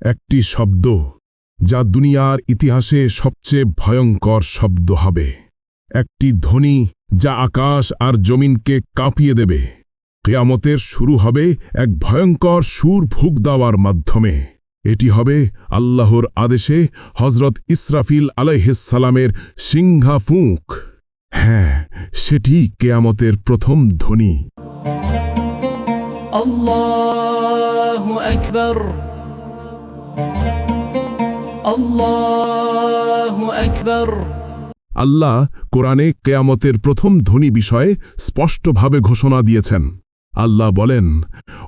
একটি শব্দ যা দুনিয়ার ইতিহাসে সবচেয়ে ভয়ঙ্কর শব্দ হবে, একটি ধ্বনি যা আকাশ আর জমিনকে কাঁপিয়ে দেবে। কিয়ামতের শুরু হবে এক ভয়ঙ্কর সুর ফুঁক দেওয়ার মাধ্যমে। এটি হবে আল্লাহর আদেশে হজরত ইসরাফিল আলাইহিসসালামের সিংহা ফুঁক। হ্যাঁ, সেটি কিয়ামতের প্রথম ধ্বনি। আল্লাহু আকবার, আল্লাহু আকবার। আল্লাহ কোরআনে কিয়ামতের প্রথম ধ্বনি বিষয়ে স্পষ্টভাবে ঘোষণা দিয়েছেন। আল্লাহ বলেন,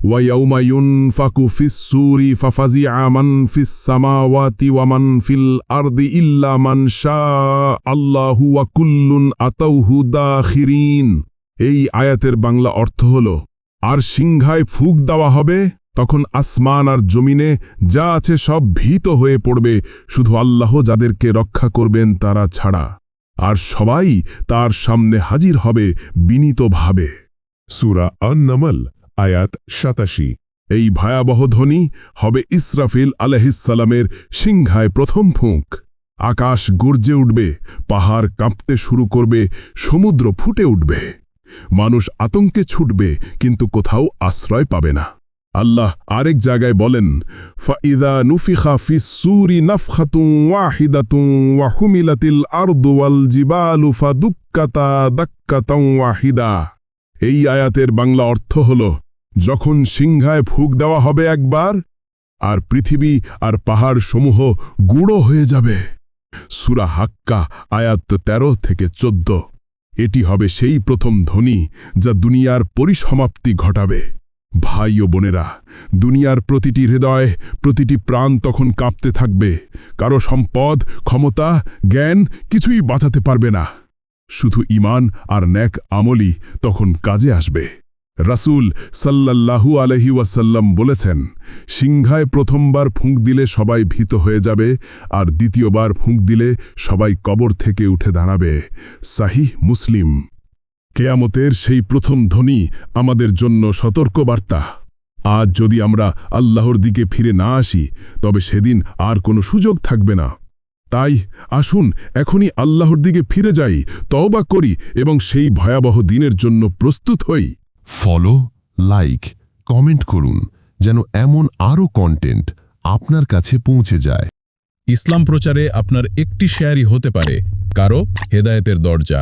ওয়ায়াউমা ইউনফাকু ফিস-সূরি ফাফাজিআ মান ফিস-সামাওয়াতি ওয়া মান ফিল আরদি ইল্লা মান শাআল্লাহু ওয়া কুল্লুন আতাউহু দাখিরিন। এই আয়াতের বাংলা অর্থ হল, আর সিংহায় ফুঁক দেওয়া হবে, তখন আসমান আর জমিনে যা আছে সব ভীত হয়ে পড়বে, শুধু আল্লাহ যাদেরকে রক্ষা করবেন তারা ছাড়া, আর সবাই তার সামনে হাজির হবে বিনীতভাবে। সূরা আন-নামল আয়াত ৮৭। এই ভয়াবহ ধ্বনি হবে ইসরাফিল আলাইহিসসালামের সিংহায় প্রথম ফুঁক। আকাশ গর্জে উঠবে, পাহাড় কাঁপতে শুরু করবে, সমুদ্র ফুটে উঠবে। মানুষ আতঙ্কে ছুটবে, কিন্তু কোথাও আশ্রয় পাবে না। আল্লাহ আরেক জায়গায় বলেন, ফাইযা নুফিখা ফিস-সূরি নাফখাতুন ওয়াহিদাতুন ওয়া হুমিলাতিল আরদু ওয়াল জিবালু ফাদুক্কাতা দাক্কাতান ওয়াহিদা। এই আয়াতের বাংলা অর্থ হল, যখন সিংহায় ফুঁক দেওয়া হবে একবার, আর পৃথিবী আর পাহাড় সমূহ গুঁড়ো হয়ে যাবে। সূরা হাক্কা আয়াত ১৩-১৪। এটি হবে সেই প্রথম ধ্বনি যা দুনিয়ার পরিসমাপ্তি ঘটাবে। ভাই ও বোনেরা, দুনিয়ার প্রতিটি হৃদয়, প্রতিটি প্রাণ তখন কাঁপতে থাকবে। কারো সম্পদ, ক্ষমতা, জ্ঞান কিছুই বাঁচাতে পারবে না। শুধু ঈমান আর নেক আমলই তখন কাজে আসবে। রাসূল সাল্লাল্লাহু আলাইহি ওয়াসাল্লাম বলেছেন, সিংহায় প্রথমবার ফুঁক দিলে সবাই ভীত হয়ে যাবে, আর দ্বিতীয়বার ফুঁক দিলে সবাই কবর থেকে উঠে দাঁড়াবে। সাহিহ মুসলিম। কিয়ামতের সেই প্রথম ধ্বনি আমাদের জন্য সতর্কবার্তা। আজ যদি আমরা আল্লাহর দিকে ফিরে না আসি, তবে সেদিন আর কোনো সুযোগ থাকবে না। তাই আসুন এখনই আল্লাহর দিকে ফিরে যাই, তওবা করি এবং সেই ভয়াবহ দিনের জন্য প্রস্তুত হই। ফলো, লাইক, কমেন্ট করুন, যেন এমন আরও কন্টেন্ট আপনার কাছে পৌঁছে যায়। ইসলাম প্রচারে আপনার একটি শেয়ারই হতে পারে কারো হেদায়েতের দরজা।